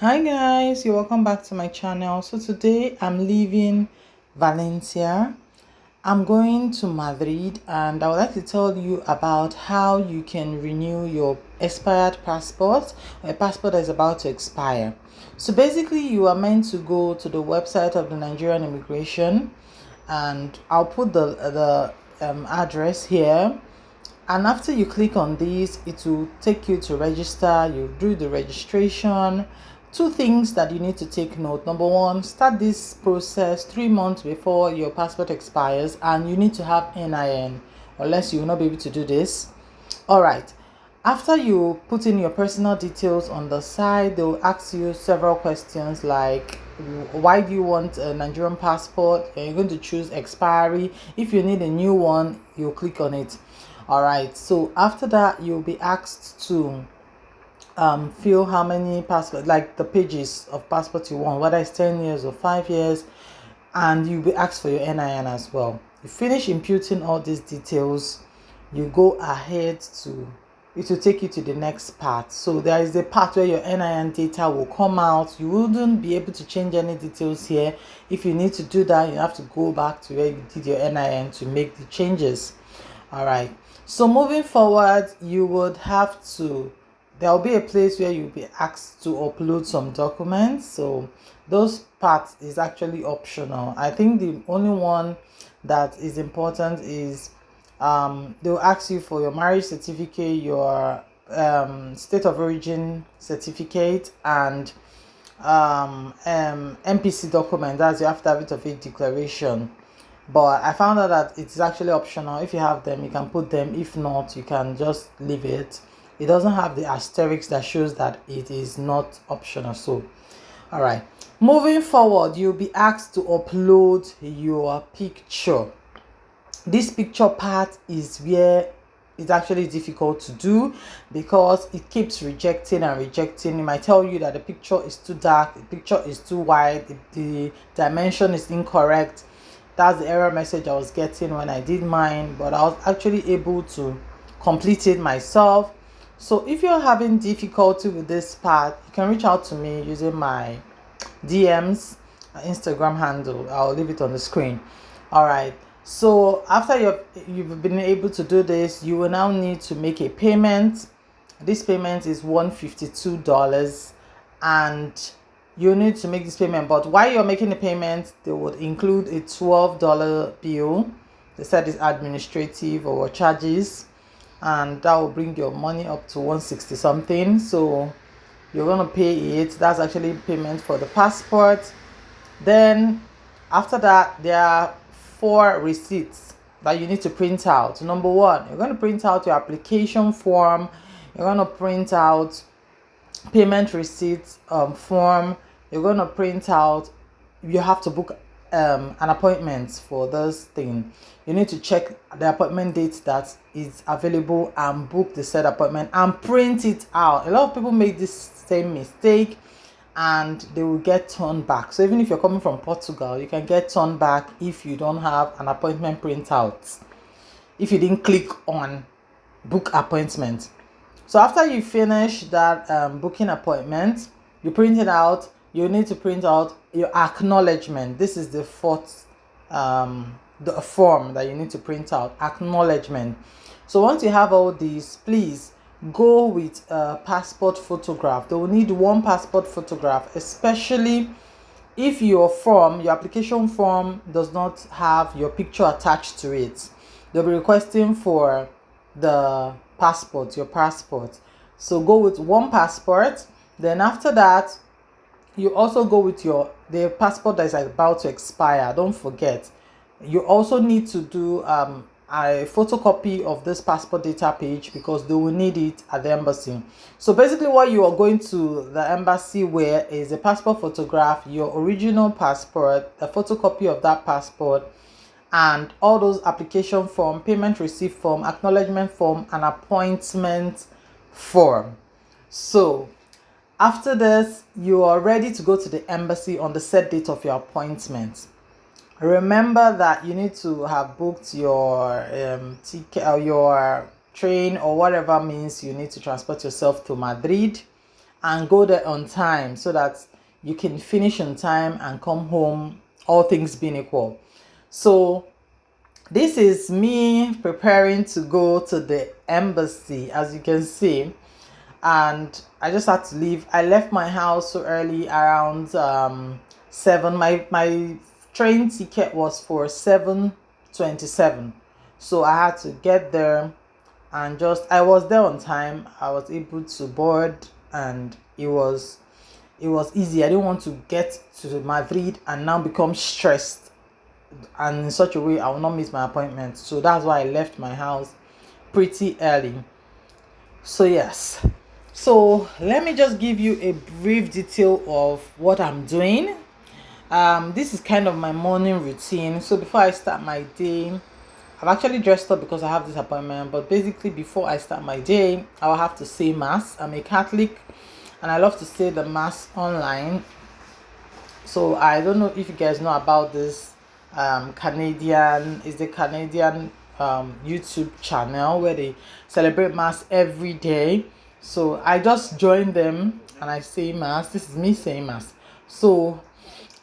Hi guys, you're welcome back to my channel. So today I'm leaving Valencia. I'm going to Madrid and I would like to tell you about how you can renew your expired passport or a passport that is about to expire. So basically you are meant to go to the website of the Nigerian immigration, and I'll put the address here. And after you click on this, it will take you to register. You do the registration. Two things that you need to take note. Number one, start this process 3 months before your passport expires, and you need to have NIN, unless you will not be able to do this. All right. After you put in your personal details on the side, they will ask you several questions like, why do you want a Nigerian passport? You're going to choose expiry. If you need a new one, you click on it. All right. So after that, you'll be asked to fill how many passport, like the pages of passport you want, whether it's 10 years or 5 years, and you'll be asked for your NIN as well. You finish imputing all these details, you go ahead to, it will take you to the next part. So there is a part where your NIN data will come out. You wouldn't be able to change any details here. If you need to do that, you have to go back to where you did your NIN to make the changes. All right. So moving forward, you would have to, there will be a place where you'll be asked to upload some documents. So those parts is actually optional. I think the only one that is important is they'll ask you for your marriage certificate, your state of origin certificate, and MPC document. That's your affidavit of age declaration. But I found out that it's actually optional. If you have them, you can put them. If not, you can just leave it. It doesn't have the asterisk that shows that it is not optional. So all right, moving forward, you'll be asked to upload your picture. This picture part is where it's actually difficult to do because it keeps rejecting and rejecting. It might tell you that the picture is too dark, the picture is too wide, the dimension is incorrect. That's the error message I was getting when I did mine, but I was actually able to complete it myself. So if you're having difficulty with this part, you can reach out to me using my DMs, Instagram handle. I'll leave it on the screen. All right. So after you've been able to do this, you will now need to make a payment. This payment is $152, and you need to make this payment. But while you're making the payment, they would include a $12 bill. They said it's administrative or charges, and that will bring your money up to 160 something. So you're gonna pay it. That's actually payment for the passport. Then after that, there are 4 receipts that you need to print out. Number one, you're going to print out your application form. You're going to print out payment receipt form. You're going to print out, you have to book an appointment for this thing. You need to check the appointment date that is available and book the said appointment and print it out. A lot of people make this same mistake and they will get turned back. So even if you're coming from Portugal, you can get turned back if you don't have an appointment printout, if you didn't click on book appointment. So after you finish that booking appointment, you print it out. You need to print out your acknowledgement. This is the fourth the form that you need to print out, acknowledgement. So once you have all these, please go with a passport photograph. They will need 1 passport photograph, especially if your application form does not have your picture attached to it. They'll be requesting for the passport, your passport. So go with 1 passport. Then after that, you also go with the passport that is about to expire. Don't forget, you also need to do a photocopy of this passport data page because they will need it at the embassy. So basically what you are going to the embassy with is a passport photograph, your original passport, a photocopy of that passport, and all those application form, payment receipt form, acknowledgement form, and appointment form. So after this, you are ready to go to the embassy on the set date of your appointment. Remember that you need to have booked your ticket or your train or whatever means you need to transport yourself to Madrid. and go there on time so that you can finish on time and come home, all things being equal. So this is me preparing to go to the embassy, as you can see, and I just had to leave. I left my house so early, around 7. My train ticket was for 7:27, so I had to get there, and just I was there on time. I was able to board, and it was easy. I didn't want to get to Madrid and now become stressed, and in such a way I will not miss my appointment. So that's why I left my house pretty early. So yes, so let me just give you a brief detail of what I'm doing. This is kind of my morning routine. So before I start my day, I've actually dressed up because I have this appointment, but basically before I start my day, I will have to say mass. I'm a Catholic and I love to say the mass online. So I don't know if you guys know about this Canadian YouTube channel where they celebrate mass every day. So I just joined them and I say mass. This is me saying mass. So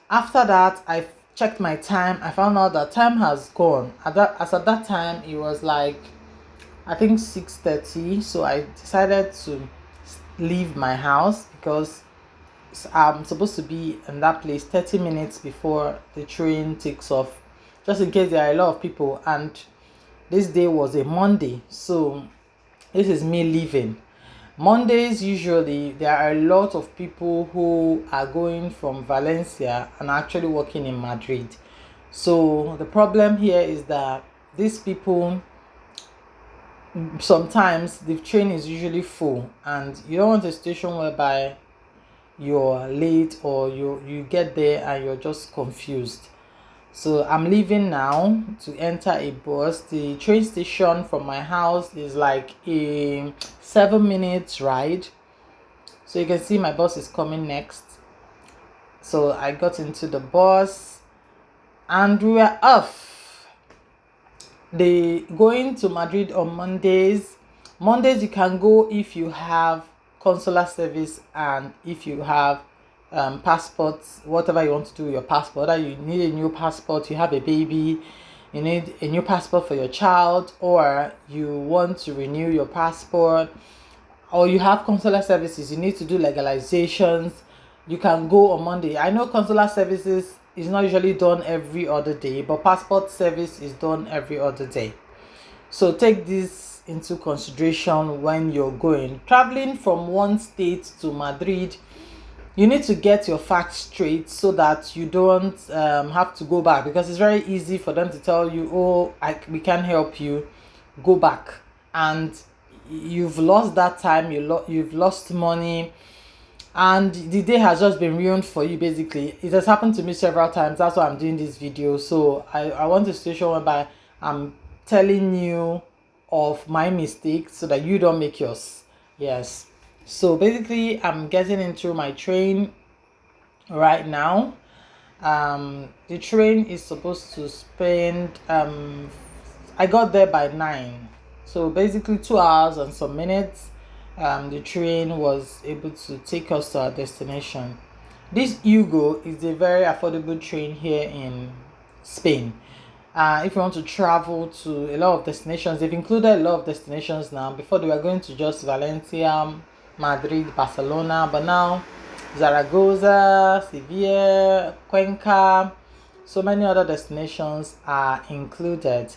after that, I checked my time. I found out that time has gone. At that time, it was like I think 6:30. So I decided to leave my house because I'm supposed to be in that place 30 minutes before the train takes off, just in case there are a lot of people. And this day was a Monday, so this is me leaving. Mondays, usually there are a lot of people who are going from Valencia and actually working in Madrid. So the problem here is that these people, sometimes the train is usually full, and you don't want a situation whereby you're late or you get there and you're just confused. So I'm leaving now to enter a bus. The train station from my house is like a 7 minutes ride. So you can see my bus is coming next. So I got into the bus and we were off. They going to Madrid on Mondays. Mondays you can go if you have consular service and if you have passports, whatever you want to do with your passport. That you need a new passport, you have a baby, you need a new passport for your child, or you want to renew your passport, or you have consular services, you need to do legalizations, you can go on Monday. I know consular services is not usually done every other day, but passport service is done every other day. So take this into consideration when you're going. Traveling from one state to Madrid, you need to get your facts straight so that you don't have to go back, because it's very easy for them to tell you, oh, we can't help you, go back, and you've lost that time, you've lost money, and the day has just been ruined for you. Basically, it has happened to me several times. That's why I'm doing this video. So I want a situation whereby I'm telling you of my mistakes so that you don't make yours. Yes. So basically I'm getting into my train right now. The train is supposed to spend I got there by 9, so basically 2 hours and some minutes. The train was able to take us to our destination. This Hugo is a very affordable train here in Spain. If you want to travel to a lot of destinations, they've included a lot of destinations now. Before they were going to just Valencia, Madrid, Barcelona, but now Zaragoza, Sevilla, Cuenca, so many other destinations are included.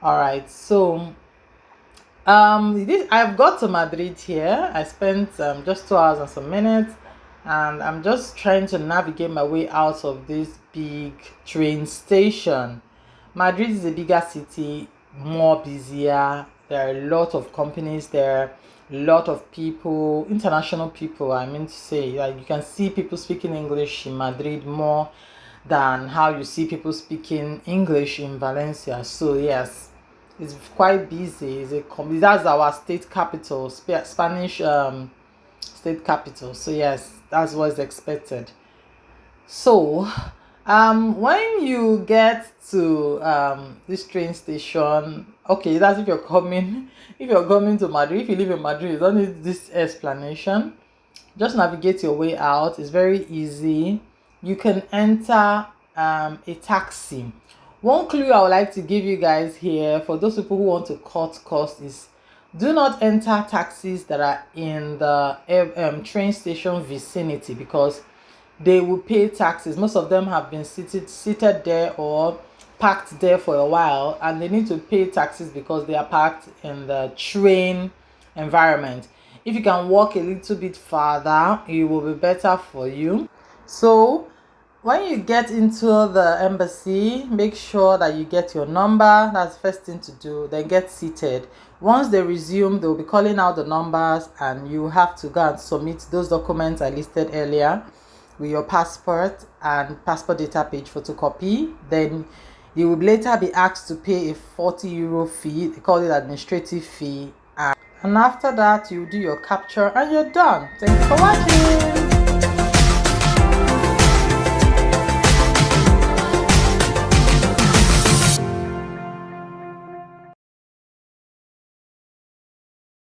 All right, so I've got to Madrid here. I spent just 2 hours and some minutes, and I'm just trying to navigate my way out of this big train station. Madrid is a bigger city, more busier. There are a lot of companies there, a lot of people, international people, I mean to say. Like, you can see people speaking English in Madrid more than how you see people speaking English in Valencia. So yes, it's quite busy. That's our state capital, Spanish state capital. So yes, that's what's expected. So when you get to this train station, okay, that's if you're coming to Madrid. If you live in Madrid, you don't need this explanation. just navigate your way out. It's very easy. You can enter a taxi. One clue I would like to give you guys here for those people who want to cut costs is do not enter taxis that are in the train station vicinity, because they will pay taxes. Most of them have been seated there or parked there for a while, and they need to pay taxes because they are parked in the train environment. If you can walk a little bit farther, it will be better for you. So when you get into the embassy, make sure that you get your number. That's the first thing to do. Then get seated. Once they resume, they'll be calling out the numbers, and you have to go and submit those documents I listed earlier with your passport and passport data page photocopy. Then you will later be asked to pay a 40 euro fee. They call it administrative fee. And after that, you do your capture and you're done. Thanks for watching.